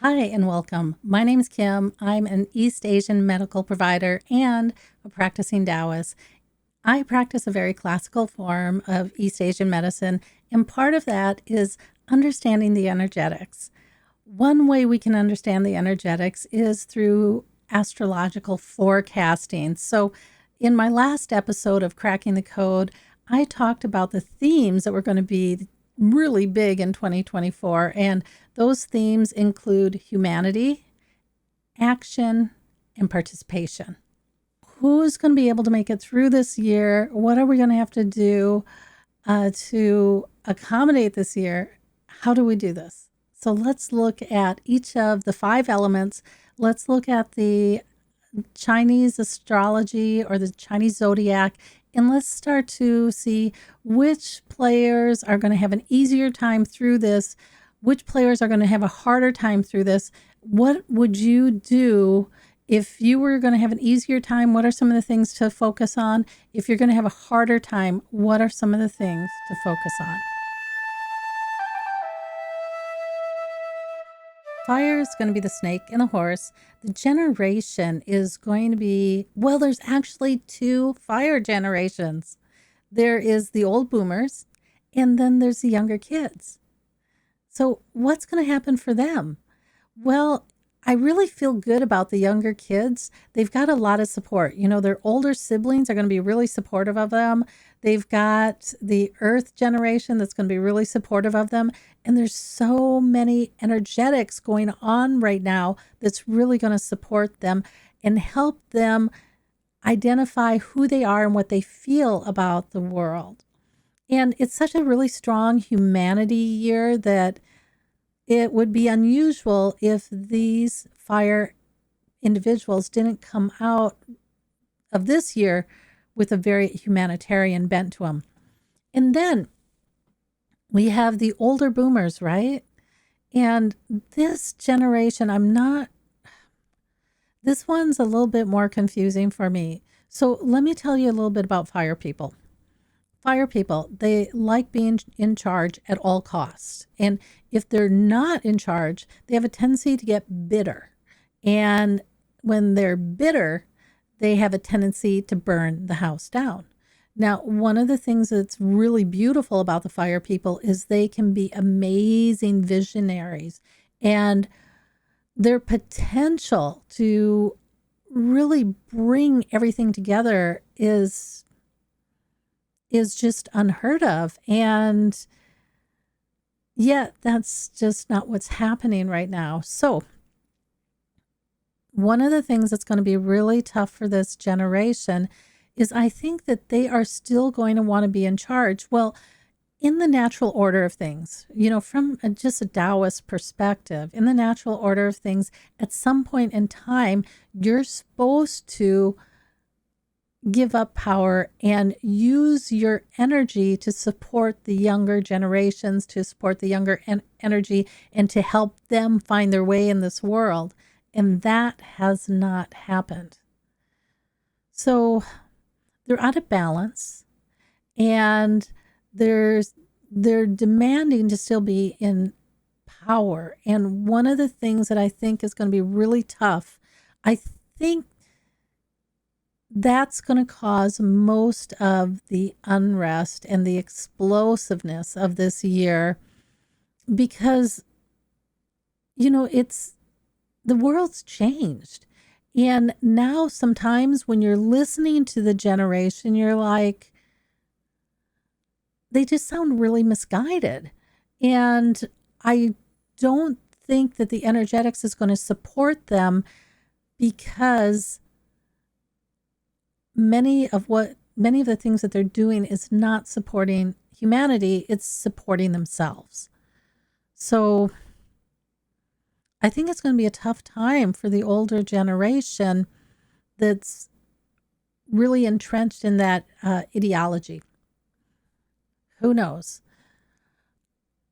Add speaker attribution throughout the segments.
Speaker 1: Hi and welcome. My name is Kim. I'm an East Asian medical provider and a practicing Taoist. I practice a very classical form of East Asian medicine, and part of that is understanding the energetics. One way we can understand the energetics is through astrological forecasting. So, in my last episode of Cracking the Code, I talked about the themes that were going to be really big in 2024. And those themes include humanity, action, and participation. Who's going to be able to make it through this year? What are we going to have to do to accommodate this year? How do we do this? So let's look at each of the 5 elements. Let's look at the Chinese astrology or the Chinese Zodiac, and let's start to see which players are going to have an easier time through this, which players are going to have a harder time through this. What would you do if you were going to have an easier time? What are some of the things to focus on? If you're going to have a harder time, what are some of the things to focus on? Fire is going to be the snake and the horse. The generation is going to be, well, there's actually 2 fire generations. There is the old boomers, and then there's the younger kids. So what's going to happen for them? Well, I really feel good about the younger kids. They've got a lot of support. You know, their older siblings are going to be really supportive of them. They've got the earth generation that's going to be really supportive of them. And there's so many energetics going on right now that's really going to support them and help them identify who they are and what they feel about the world. And it's such a really strong humanity year that it would be unusual if these fire individuals didn't come out of this year with a very humanitarian bent to them. And then we have the older boomers, right? And this generation, this one's a little bit more confusing for me. So let me tell you a little bit about fire people. Fire people, they like being in charge at all costs. And if they're not in charge, they have a tendency to get bitter. And when they're bitter, they have a tendency to burn the house down. Now, one of the things that's really beautiful about the fire people is they can be amazing visionaries, and their potential to really bring everything together is just unheard of. And yet that's just not what's happening right now. So one of the things that's going to be really tough for this generation is I think that they are still going to want to be in charge. Well, in the natural order of things, you know, from just a Taoist perspective, in the natural order of things, at some point in time, you're supposed to give up power and use your energy to support the younger generations, to support the younger energy, and to help them find their way in this world. And that has not happened. So they're out of balance, and they're demanding to still be in power. And one of the things that I think is going to be really tough, I think that's going to cause most of the unrest and the explosiveness of this year, because, you know, the world's changed. And now sometimes when you're listening to the generation, you're like, they just sound really misguided. And I don't think that the energetics is going to support them, because many of the things that they're doing is not supporting humanity, it's supporting themselves. So I think it's going to be a tough time for the older generation that's really entrenched in that ideology. Who knows?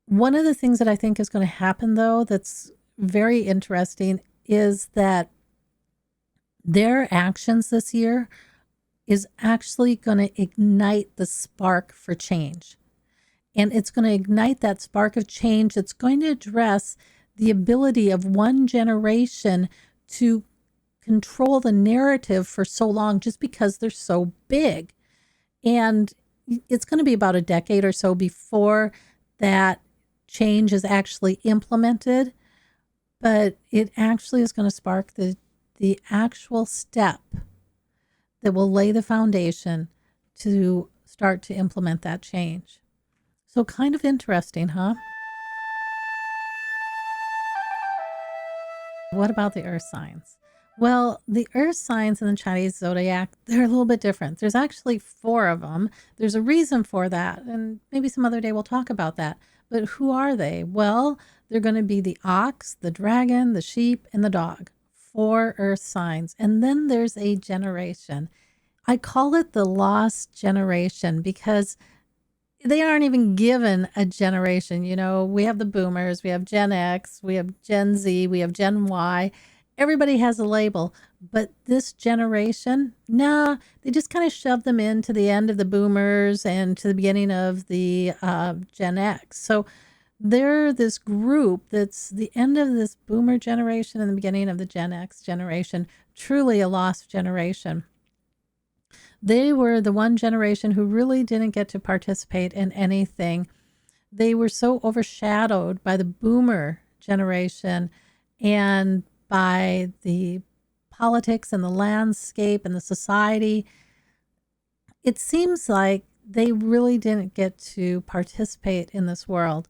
Speaker 1: One of the things that I think is going to happen, though, that's very interesting, is that their actions this year is actually going to ignite the spark for change. And it's going to ignite that spark of change that's going to address the ability of one generation to control the narrative for so long just because they're so big. And it's going to be about a decade or so before that change is actually implemented, but it actually is going to spark the actual step that will lay the foundation to start to implement that change. So kind of interesting, huh? What about the earth signs? Well, the earth signs in the Chinese Zodiac, they're a little bit different. There's actually 4 of them. There's a reason for that, and maybe some other day we'll talk about that. But who are they? Well, they're going to be the ox, the dragon, the sheep, and the dog. 4 earth signs. And then there's a generation. I call it the lost generation because they aren't even given a generation. You know, we have the boomers, we have Gen X, we have Gen Z, we have Gen Y. Everybody has a label, but this generation, nah, they just kind of shove them into the end of the boomers and to the beginning of the Gen X. So they're this group that's the end of this boomer generation and the beginning of the Gen X generation, truly a lost generation. They were the one generation who really didn't get to participate in anything. They were so overshadowed by the boomer generation and by the politics and the landscape and the society. It seems like they really didn't get to participate in this world.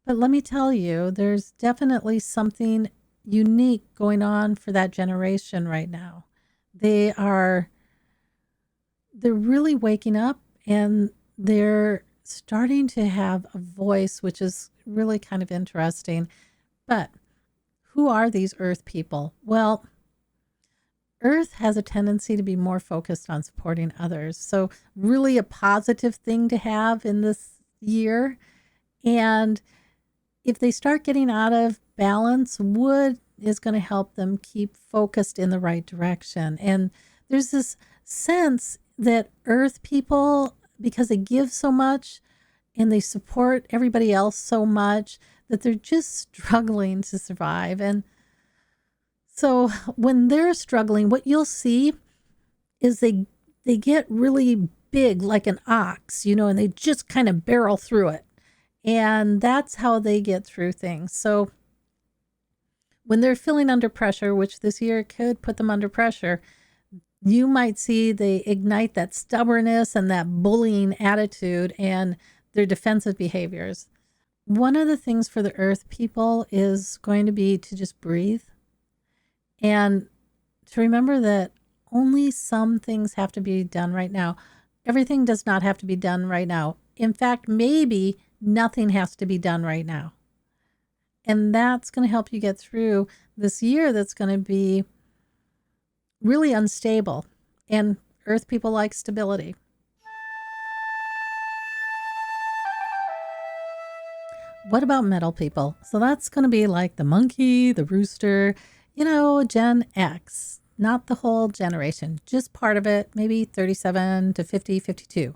Speaker 1: But let me tell you, there's definitely something unique going on for that generation right now. They're really waking up, and they're starting to have a voice, which is really kind of interesting. But who are these earth people? Well, earth has a tendency to be more focused on supporting others. So really a positive thing to have in this year. And if they start getting out of balance, wood is going to help them keep focused in the right direction. And there's this sense that earth people, because they give so much and they support everybody else so much, that they're just struggling to survive. And so when they're struggling, what you'll see is they get really big like an ox, you know, and they just kind of barrel through it. And that's how they get through things. So when they're feeling under pressure, which this year could put them under pressure, you might see they ignite that stubbornness and that bullying attitude and their defensive behaviors. One of the things for the earth people is going to be to just breathe and to remember that only some things have to be done right now. Everything does not have to be done right now. In fact, maybe nothing has to be done right now. And that's going to help you get through this year that's going to be really unstable. And earth people like stability. What about metal people? So that's going to be like the monkey, the rooster, you know, Gen X, not the whole generation, just part of it, maybe 37 to 50, 52.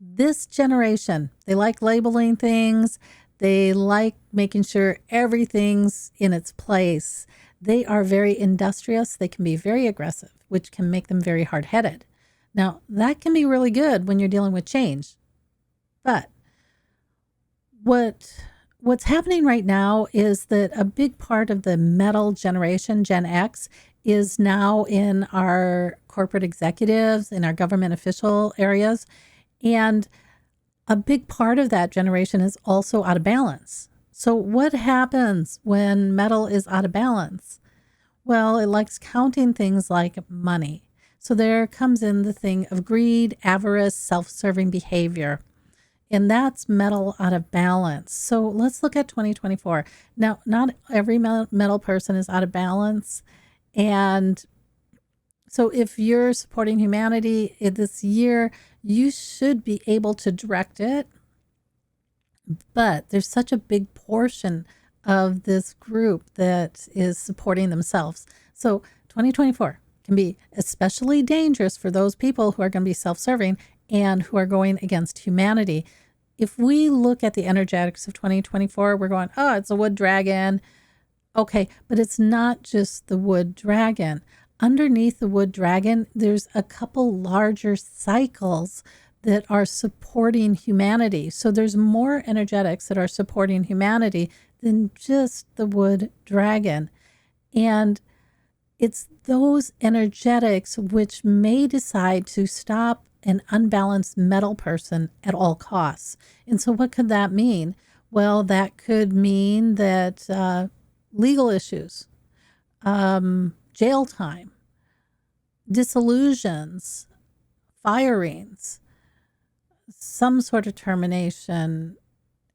Speaker 1: This generation, they like labeling things. They like making sure everything's in its place. They are very industrious. They can be very aggressive, which can make them very hard-headed. Now, that can be really good when you're dealing with change. But what's happening right now is that a big part of the metal generation, Gen X, is now in our corporate executives, in our government official areas. And a big part of that generation is also out of balance. So what happens when metal is out of balance? Well, it likes counting things like money. So there comes in the thing of greed, avarice, self-serving behavior. And that's metal out of balance. So let's look at 2024. Now, not every metal person is out of balance. And so if you're supporting humanity this year, you should be able to direct it. But there's such a big portion of this group that is supporting themselves. So 2024 can be especially dangerous for those people who are going to be self-serving and who are going against humanity. if we look at the energetics of 2024, we're going, oh, it's a wood dragon. Okay, but it's not just the wood dragon. Underneath the wood dragon, there's a couple larger cycles that are supporting humanity. So there's more energetics that are supporting humanity than just the wood dragon. And it's those energetics which may decide to stop an unbalanced metal person at all costs. And so what could that mean? Well, that could mean that legal issues, jail time, disillusions, firings, some sort of termination,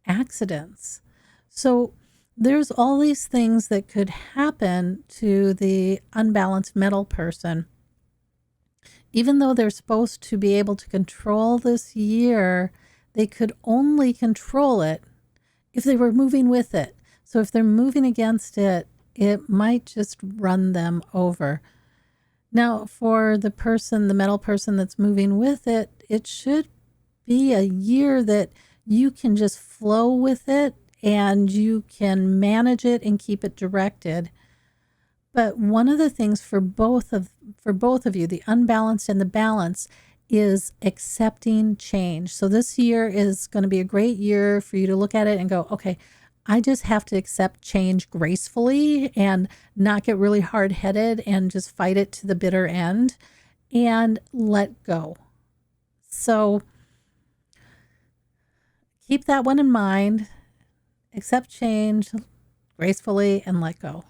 Speaker 1: accidents. So there's all these things that could happen to the unbalanced metal person. Even though they're supposed to be able to control this year, they could only control it if they were moving with it. So if they're moving against it, it might just run them over. Now, for the person, the metal person that's moving with it, it should be a year that you can just flow with it and you can manage it and keep it directed. But one of the things for both of you, the unbalanced and the balanced, is accepting change. So this year is going to be a great year for you to look at it and go, okay, I just have to accept change gracefully and not get really hard-headed and just fight it to the bitter end and let go. So keep that one in mind. Accept change gracefully and let go.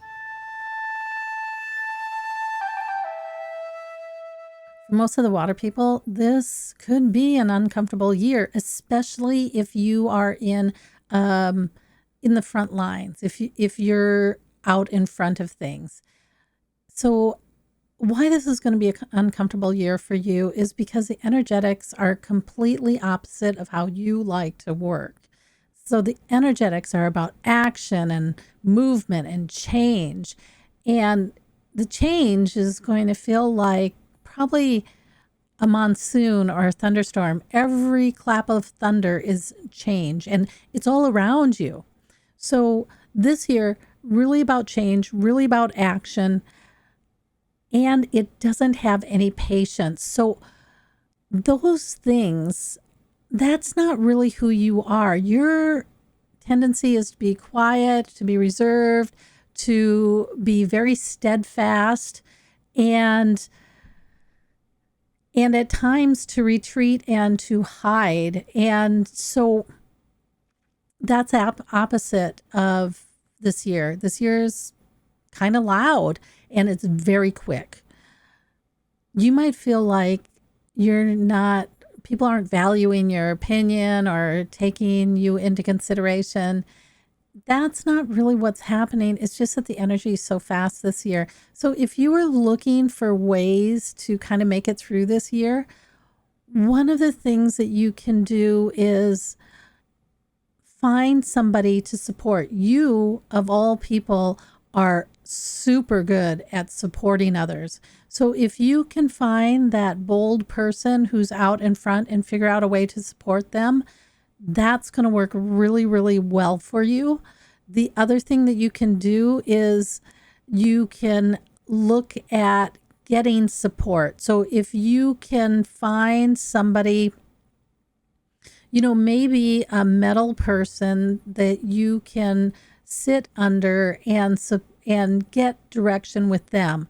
Speaker 1: For most of the water people, this could be an uncomfortable year, especially if you are in the front lines, if you're out in front of things. So why this is going to be an uncomfortable year for you is because the energetics are completely opposite of how you like to work. So the energetics are about action and movement and change. And the change is going to feel like probably a monsoon or a thunderstorm. Every clap of thunder is change and it's all around you. So this year, really about change, really about action, and it doesn't have any patience. So those things, that's not really who you are. Your tendency is to be quiet, to be reserved, to be very steadfast, and at times to retreat and to hide. And so that's opposite of this year. This year's kind of loud and it's very quick. You might feel like people aren't valuing your opinion or taking you into consideration. That's not really what's happening. It's just that the energy is so fast this year. So if you were looking for ways to kind of make it through this year, one of the things that you can do is find somebody to support. You, of all people, are super good at supporting others. So if you can find that bold person who's out in front and figure out a way to support them, that's going to work really, really well for you. The other thing that you can do is you can look at getting support. So if you can find somebody, maybe a metal person that you can sit under and get direction with them.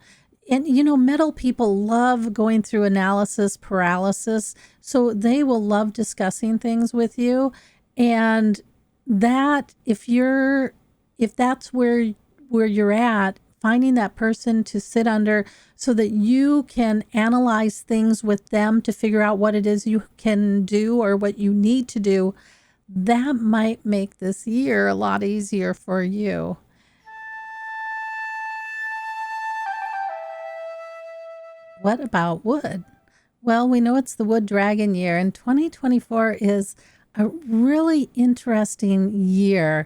Speaker 1: And, metal people love going through analysis paralysis. So they will love discussing things with you. And that, if that's where you're at, finding that person to sit under so that you can analyze things with them to figure out what it is you can do or what you need to do, that might make this year a lot easier for you. What about wood? Well, we know it's the wood dragon year, and 2024 is a really interesting year.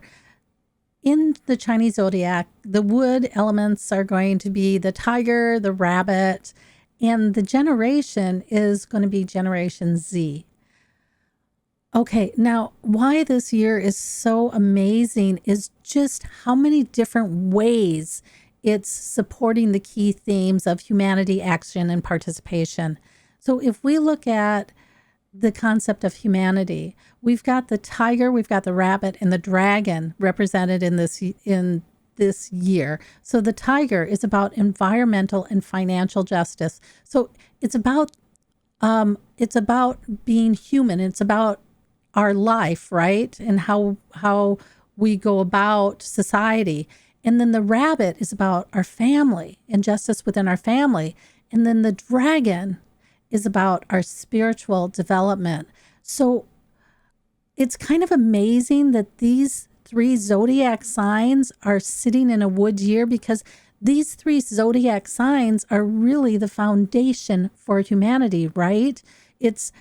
Speaker 1: In the Chinese Zodiac, the wood elements are going to be the tiger, the rabbit, and the generation is going to be Generation Z. Okay, now why this year is so amazing is just how many different ways it's supporting the key themes of humanity, action, and participation. So if we look at the concept of humanity, we've got the tiger, we've got the rabbit, and the dragon represented in this year. So the tiger is about environmental and financial justice. So it's about being human. It's about our life, right? And how we go about society. And then the rabbit is about our family and justice within our family. And then the dragon is about our spiritual development. So it's kind of amazing that these three zodiac signs are sitting in a wood year, because these three zodiac signs are really the foundation for humanity, right? It's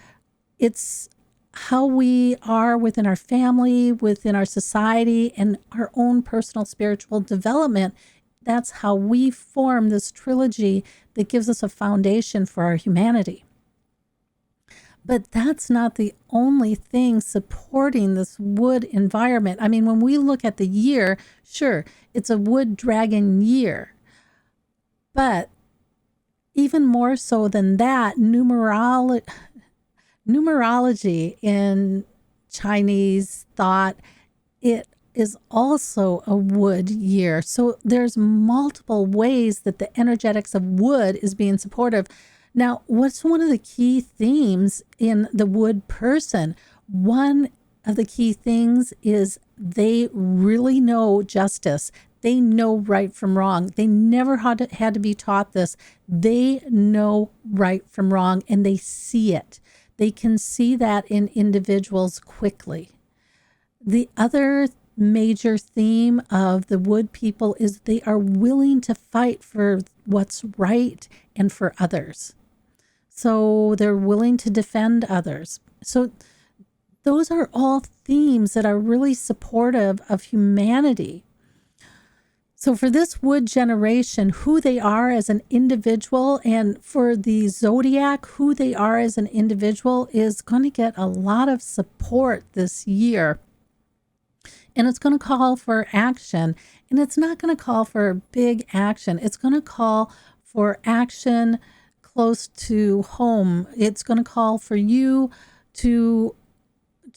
Speaker 1: how we are within our family, within our society, and our own personal spiritual development. That's how we form this trilogy that gives us a foundation for our humanity. But that's not the only thing supporting this wood environment. I mean, when we look at the year, sure, it's a wood dragon year. But even more so than that, numerology in Chinese thought, it is also a wood year. So there's multiple ways that the energetics of wood is being supportive. Now, what's one of the key themes in the wood person? One of the key things is they really know justice. They know right from wrong. They never had to be taught this. They know right from wrong, and they see it. They can see that in individuals quickly. The other major theme of the wood people is they are willing to fight for what's right and for others. So they're willing to defend others. So those are all themes that are really supportive of humanity. So for this wood generation, who they are as an individual, and for the zodiac, who they are as an individual, is going to get a lot of support this year. And it's going to call for action. And it's not going to call for big action. It's going to call for action close to home. It's going to call for you to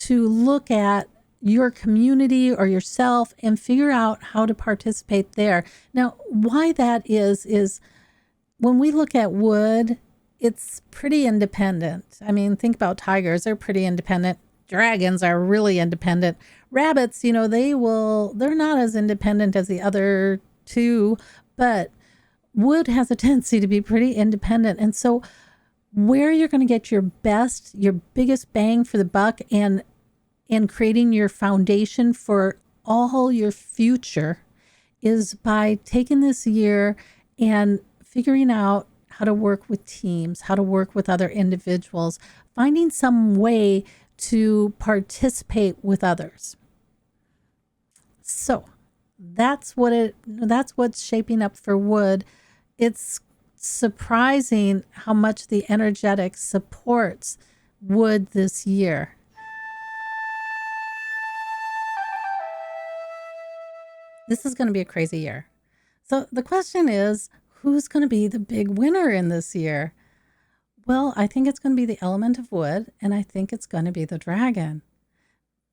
Speaker 1: look at your community or yourself and figure out how to participate there. Now, why that is when we look at wood, it's pretty independent. I mean, think about tigers, they're pretty independent. Dragons are really independent. Rabbits, they're not as independent as the other two, but wood has a tendency to be pretty independent. And so where you're going to get your biggest bang for the buck and creating your foundation for all your future is by taking this year and figuring out how to work with teams, how to work with other individuals, finding some way to participate with others. So that's what's shaping up for wood. It's surprising how much the energetics supports wood this year. This is going to be a crazy year. So the question is, who's going to be the big winner in this year? Well, I think it's going to be the element of wood, and I think it's going to be the dragon.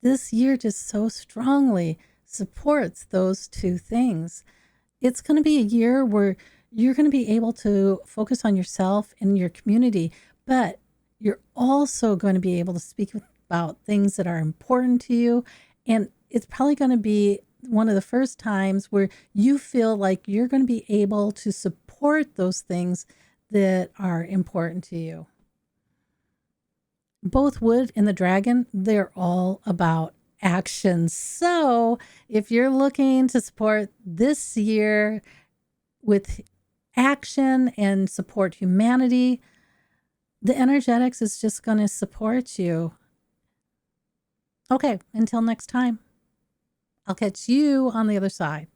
Speaker 1: This year just so strongly supports those two things. It's going to be a year where you're going to be able to focus on yourself and your community, but you're also going to be able to speak about things that are important to you. And it's probably going to be one of the first times where you feel like you're going to be able to support those things that are important to you. Both wood and the dragon, they're all about action. So if you're looking to support this year with action and support humanity, the energetics is just going to support you. Okay, until next time. I'll catch you on the other side.